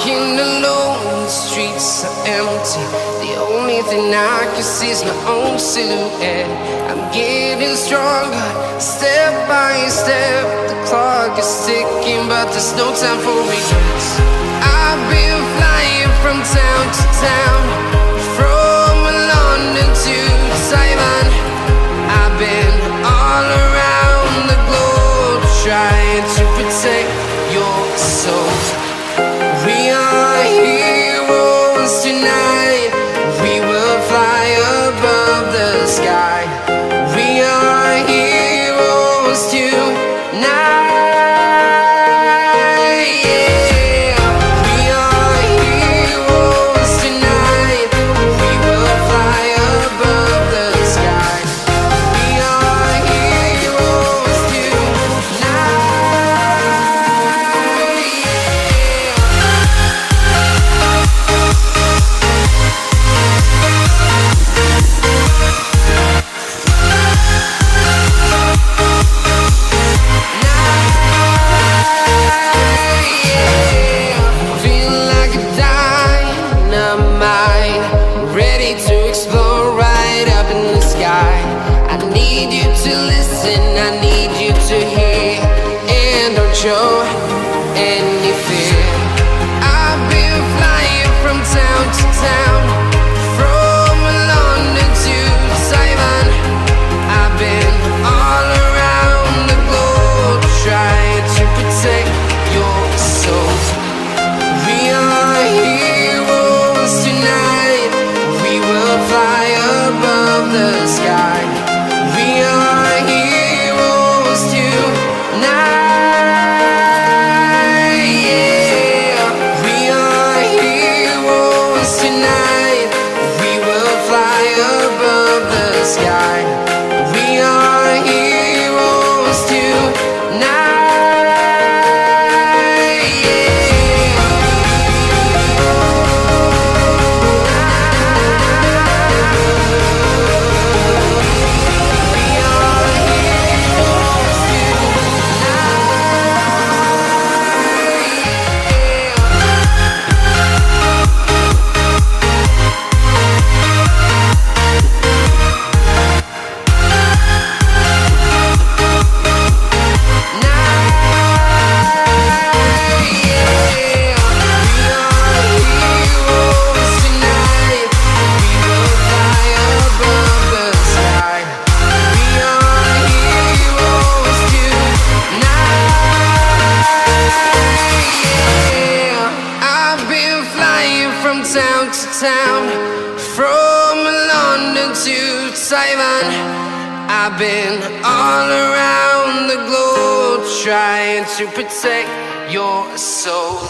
walking alone, the streets are empty. The only thing I can see is my own silhouette. I'm getting stronger, step by step. The clock is ticking, but there's no time for regrets. I've been flying from town to town, from London to Taiwan. I've been all around the globe, trying to protect your soul. We are heroes tonight. We will fly above the sky. We are heroes tonight. Yeah. We are heroes tonight. We will fly above the sky. We are heroes tonight. Feeling like a dynamite, ready to explode right up in the sky. I need you to listen, I need you to hear, and don't show any fear. I've been flying from town to town, from London to Taiwan. I've been all around the globe, trying to protect your soul. We are heroes tonight. We will fly above the sky. We are heroes tonight. Yeah. We are heroes tonight. We will fly above the sky. We are heroes tonight. Town to town, from London to Taiwan. I've been all around the globe, trying to protect your soul.